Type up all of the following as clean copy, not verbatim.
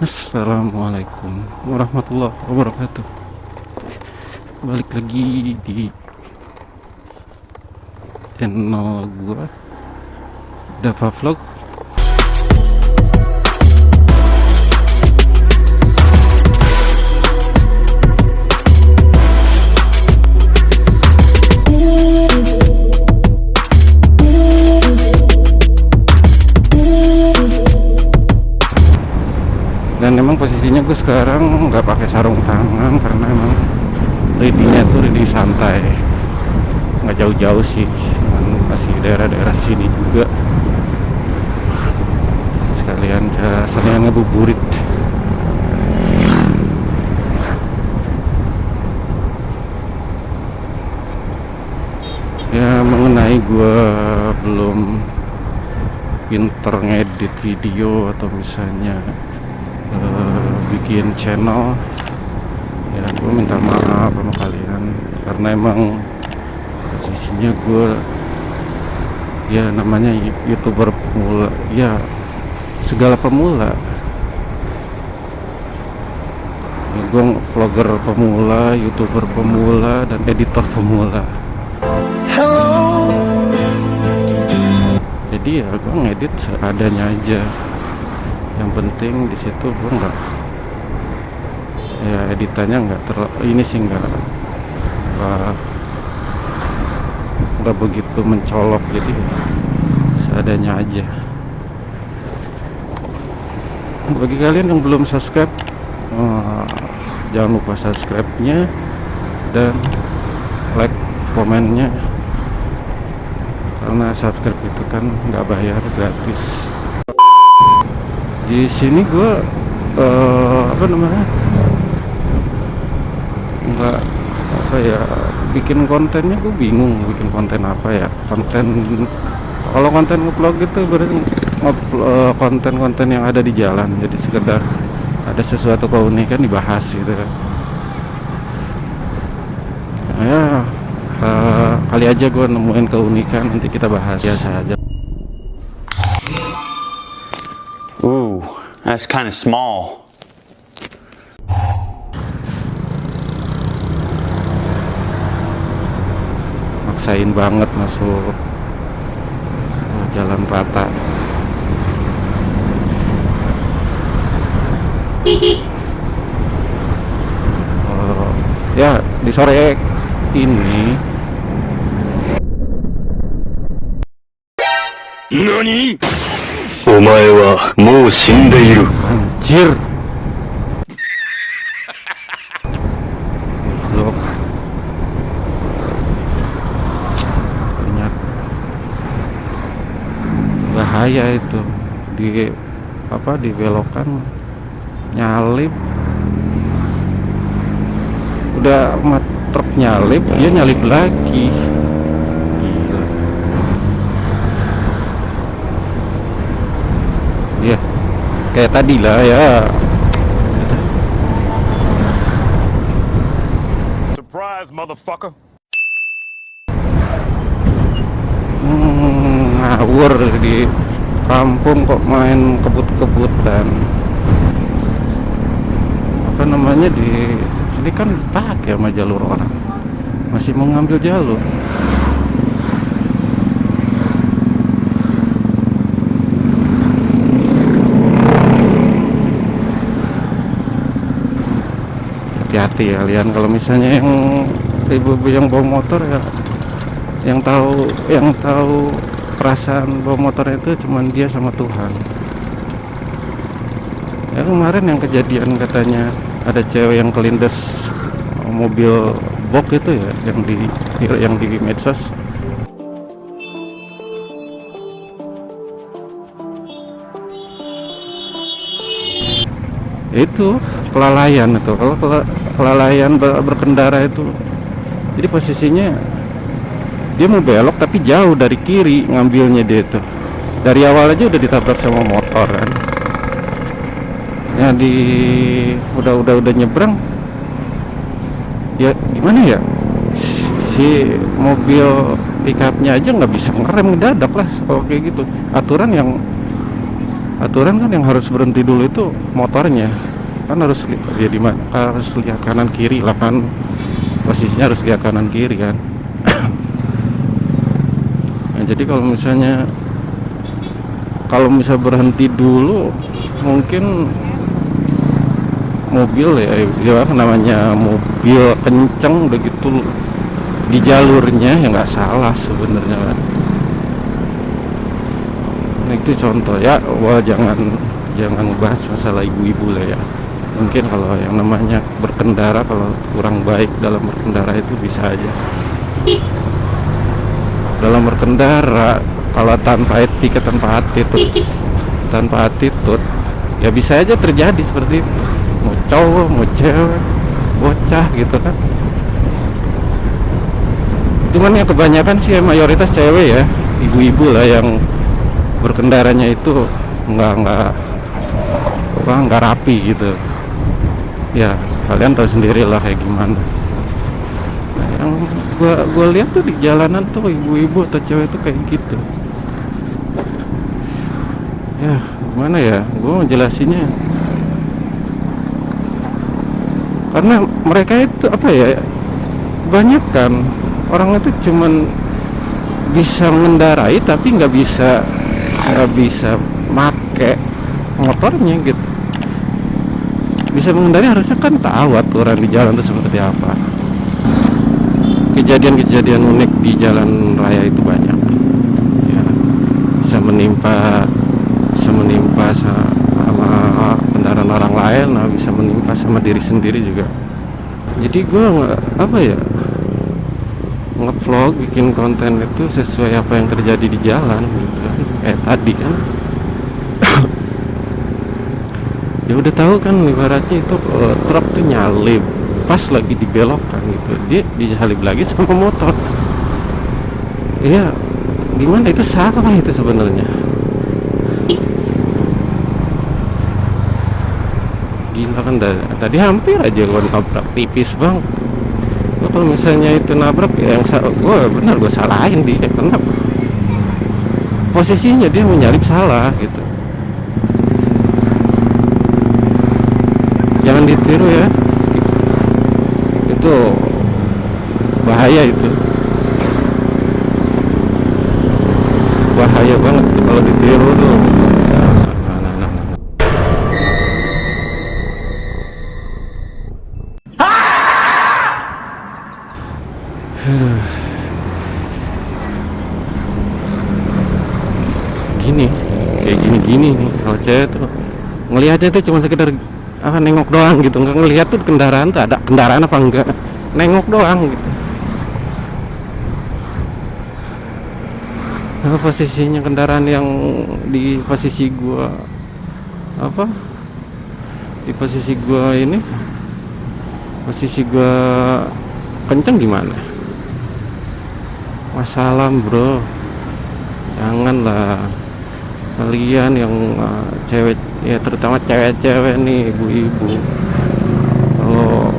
Assalamualaikum warahmatullahi wabarakatuh. Balik lagi di channel gua Dava Vlog. Dan emang posisinya gue sekarang nggak pakai sarung tangan karena emang readingnya tuh reading santai, nggak jauh-jauh sih, cuman masih daerah-daerah sini juga, sekalian ngebuburit. Ya, mengenai gue belum pinter ngedit video atau misalnya bikin channel, ya gue minta maaf sama kalian karena emang posisinya gue ya namanya youtuber pemula, ya segala pemula. Gue vlogger pemula, youtuber pemula, dan editor pemula. Jadi ya gue ngedit seadanya aja. Yang penting di situ gue editannya nggak begitu mencolok, jadi seadanya aja. Bagi kalian yang belum subscribe, jangan lupa subscribe-nya dan like komennya, karena subscribe itu kan nggak bayar, gratis. Di sini gue bikin kontennya, gue bingung bikin konten apa ya. Kalau konten ngevlog itu berarti konten-konten yang ada di jalan, jadi sekedar ada sesuatu keunikan dibahas gitu kan. Kali aja gue nemuin keunikan, nanti kita bahas. Biasa aja. Ooh, that's kind of small. Maksain banget masuk jalan rata. Ya di sore ini NANI?! お前はもう死んでいる。 anjir. Blok. Ternyata bahaya itu, dibelokan nyalip. Udah truk nyalip, dia nyalip lagi. Gila. Ya, kayak tadi lah ya. Surprise, motherfucker. Ngawur di kampung kok main kebut-kebutan. Di sini kan pakai sama jalur orang, masih mau ngambil jalur. Hati-hati ya kalian, kalau misalnya yang ibu-ibu yang bawa motor ya, yang tahu perasaan bawa motor itu cuman dia sama Tuhan. Ya kemarin yang kejadian katanya ada cewek yang kelindes mobil box itu ya, yang di medsos. Itu kelalaian itu. Kalau kelalaian berkendara itu, jadi posisinya dia mau belok tapi jauh dari kiri ngambilnya. Dia itu dari awal aja udah ditabrak sama motor kan ya. Udah nyebrang ya, gimana ya, si mobil pickupnya aja nggak bisa ngerem, ngedadak lah kalau kayak gitu. Aturan yang aturan kan yang harus berhenti dulu itu motornya, kan harus harus lihat kanan kiri lah kan, posisinya harus lihat kanan kiri kan. Nah, jadi kalau misal berhenti dulu, mungkin mobil ya namanya mobil kenceng begitu di jalurnya ya nggak salah sebenarnya kan. Nah, itu contoh ya. Wah, jangan bahas masalah ibu-ibu lah ya. Mungkin kalau yang namanya berkendara, kalau kurang baik dalam berkendara itu bisa aja. Dalam berkendara kalau tanpa etika, tanpa attitude ya bisa aja terjadi seperti itu. Mau cowok, mau cewek, bocah gitu kan. Cuman yang kebanyakan sih mayoritas cewek ya, ibu-ibu lah yang berkendaranya itu nggak rapi gitu. Ya kalian tahu sendiri lah kayak gimana. Nah, yang gua lihat tuh di jalanan tuh ibu-ibu atau cewek tuh kayak gitu. Ya gimana ya, gua mau jelasinnya. Karena mereka itu apa ya, banyak kan orang itu cuman bisa mengendarai tapi nggak bisa make motornya gitu. Bisa mengendarai harusnya kan tahu aturan di jalan itu seperti apa. Kejadian-kejadian unik di jalan raya itu banyak ya, bisa menimpa sama kendaraan orang lain, nah bisa menimpa sama diri sendiri juga. Jadi gue nge-vlog, bikin konten itu sesuai apa yang terjadi di jalan gitu kan. Tadi kan ya udah tahu kan ibaratnya itu truk tuh nyalip pas lagi dibelokkan gitu, dia disalip lagi sama motor. Iya, gimana itu salah itu sebenarnya. Gila kan, tadi hampir aja gue nabrak, tipis bang. Gue kalau misalnya itu nabrak ya yang gue salahin dia. Kenapa? Posisinya dia menyalip salah gitu. Jangan ditiru ya, itu bahaya, itu bahaya banget itu kalau ditiru tuh. Kayak gini nih kalau cewek tuh ngelihatnya tuh cuma sekedar nengok doang gitu, nggak ngelihat tuh kendaraan tuh ada kendaraan apa enggak, nengok doang gitu. Nah, posisinya kendaraan yang di posisi gua posisi gua kenceng gimana? Wassalam bro, janganlah kalian yang cewek ya, terutama cewek-cewek nih, ibu-ibu, kalau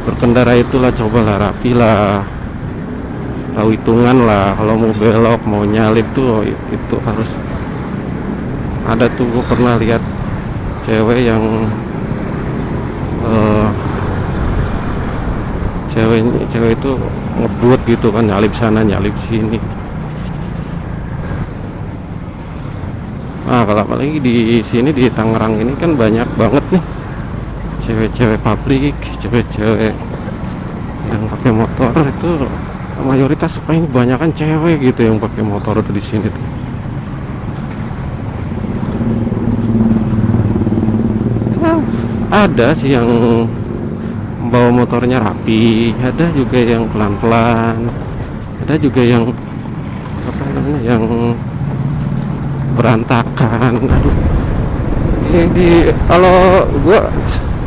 berkendara itulah cobalah rapilah, tahu hitungan lah. Kalau mau belok, mau nyalip tuh itu harus ada tuh. Gue pernah lihat cewek yang cewek itu ngebut gitu kan, nyalip sana nyalip sini. Nah, kalau apalagi di sini di Tangerang ini kan banyak banget nih cewek-cewek pabrik, cewek-cewek yang pakai motor itu mayoritas ini kebanyakan cewek gitu yang pakai motor itu di sini tuh. Ya, ada sih yang bawa motornya rapi, ada juga yang pelan-pelan, ada juga yang yang berantakan. Kalau gua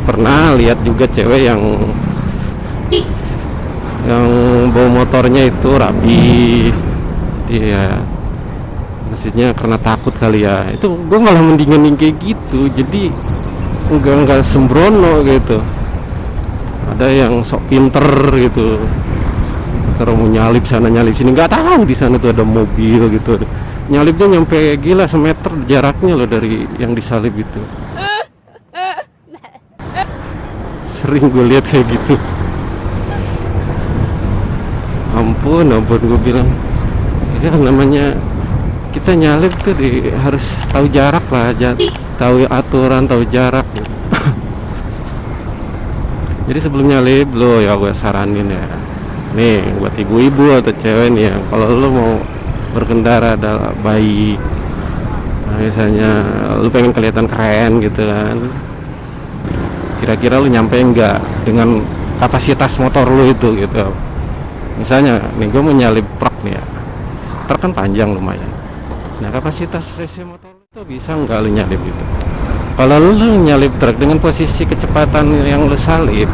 pernah lihat juga cewek yang bawa motornya itu rapi, iya, maksudnya karena takut kali ya. Itu gua malah mendingan kayak gitu, jadi enggak sembrono gitu. Ada yang sok pinter gitu, terus mau nyalip sana nyalip sini, nggak tahu di sana tuh ada mobil gitu, nyalibnya nyampe gila semeter jaraknya loh dari yang disalib itu. Sering gue lihat kayak gitu. Ampun gue bilang ya namanya kita nyalib tuh harus tahu jarak lah, tahu aturan, tahu jarak gitu. Jadi sebelum nyalib lo ya gue saranin ya, nih buat ibu-ibu atau cewek nih ya, kalau lo mau berkendara adalah baik, nah, misalnya lo pengen kelihatan keren gitu kan, kira-kira lo nyampe enggak dengan kapasitas motor lo itu gitu. Misalnya nih gue mau nyalip truk nih ya, truk kan panjang lumayan, nah kapasitas cc motor itu bisa nggak lu nyalip gitu. Kalau lu nyalip truk dengan posisi kecepatan yang lu salip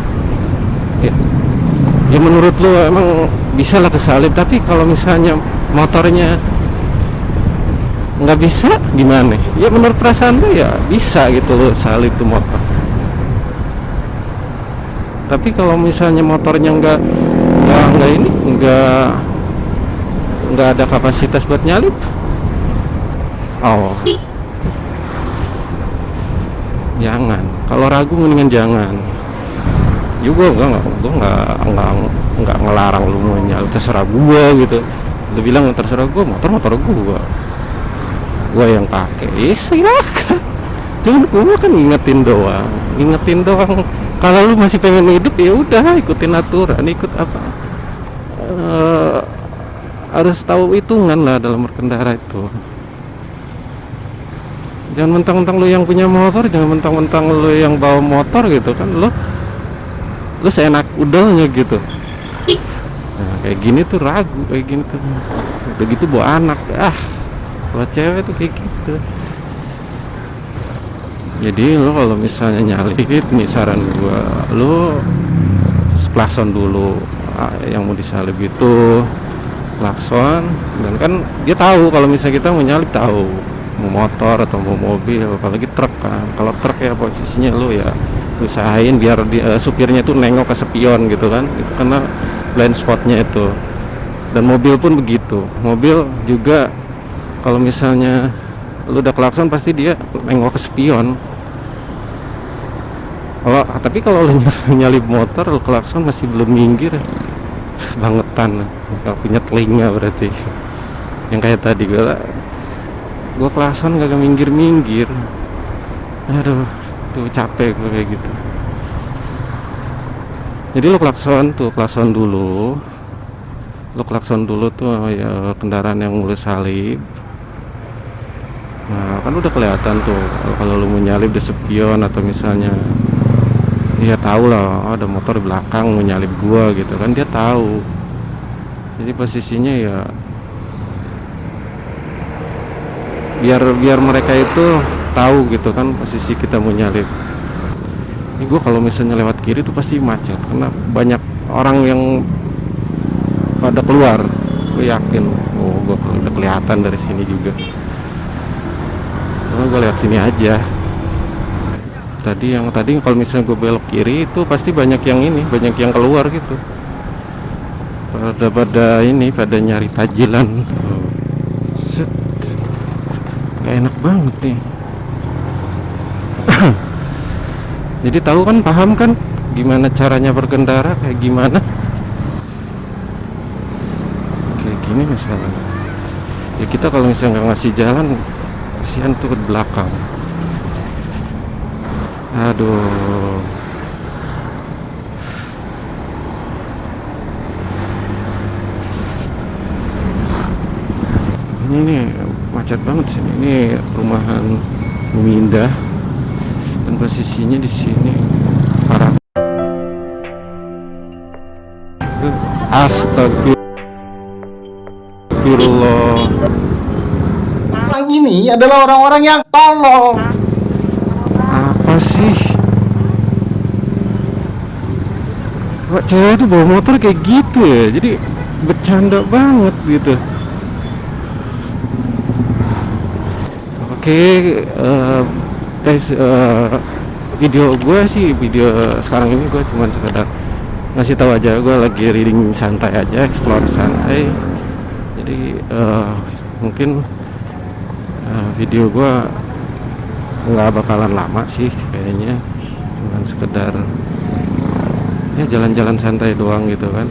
ya menurut lu emang bisa lah kesalip, tapi kalau misalnya motornya nggak bisa gimana ya, menurut perasaan lu ya bisa gitu lu salip tuh motor. Tapi kalau misalnya motornya nggak ada kapasitas buat nyalip, oh jangan. Kalau ragu mendingan jangan. Juga gue nggak ngelarang lu mau nyalip, terserah gue gitu. Lu bilang terserah gue, motor gue yang pakai, silakan. Cuman gue kan ngingetin doang. Kalau lu masih pengen hidup ya udah ikutin aturan, ikut apa, harus tahu hitungan lah dalam berkendara itu. Jangan mentang-mentang lu yang punya motor, jangan mentang-mentang lu yang bawa motor gitu kan, lu seenak udahnya gitu. Nah, kayak gini tuh ragu, kayak gini tuh udah gitu bawa anak, kalau cewek tuh kayak gitu. Jadi lo kalau misalnya nyalip nih, saran gua lo klakson dulu, yang mau disalip itu klakson, dan kan dia tahu kalau misalnya kita mau nyalip, tahu mau motor atau mau mobil, apalagi truk kan. Kalau truk ya posisinya lo ya usahain biar supirnya tuh nengok ke spion gitu kan, itu karena blind spotnya itu. Dan mobil pun begitu, mobil juga kalau misalnya lu udah klakson pasti dia nengok ke spion. Tapi kalau lu nyalip motor, lu klakson masih belum minggir, bangetan, nggak punya telinga berarti. Yang kayak tadi gua klakson gak minggir, aduh tuh capek gue kayak gitu. Jadi lu klakson dulu tuh ya kendaraan yang lu salip. Nah kan udah kelihatan tuh kalau lu mau nyalip di spion, atau misalnya dia tahu lah ada motor di belakang mau nyalip gua gitu kan, dia tahu. Jadi posisinya ya biar mereka itu tahu gitu kan posisi kita mau nyalip. Ini gua kalau misalnya lewat kiri tuh pasti macet karena banyak orang yang pada keluar. Gue yakin, gua udah kelihatan dari sini juga. Gue lewat sini aja. Tadi kalau misalnya gue belok kiri itu pasti banyak yang keluar gitu. Pada nyari tajilan. Set. Gak enak banget nih. Jadi tahu kan, paham kan gimana caranya berkendara, kayak gimana? Kayak gini misalnya. Ya kita kalau misalnya nggak ngasih jalan, kasihan tuh ke belakang. Aduh. Ini nih macet banget sini. Ini perumahan Bumi Indah dan posisinya di sini parah. Astagfirullah. Orang ini adalah orang-orang yang tolol. Apa sih? Kok cewek tuh bawa motor kayak gitu ya? Jadi bercanda banget gitu. Oke, guys, video sekarang ini gue cuma sekedar ngasih tahu aja, gue lagi reading santai aja, explore santai. Jadi mungkin video gua nggak bakalan lama sih kayaknya, cuman sekedar ya jalan-jalan santai doang gitu kan.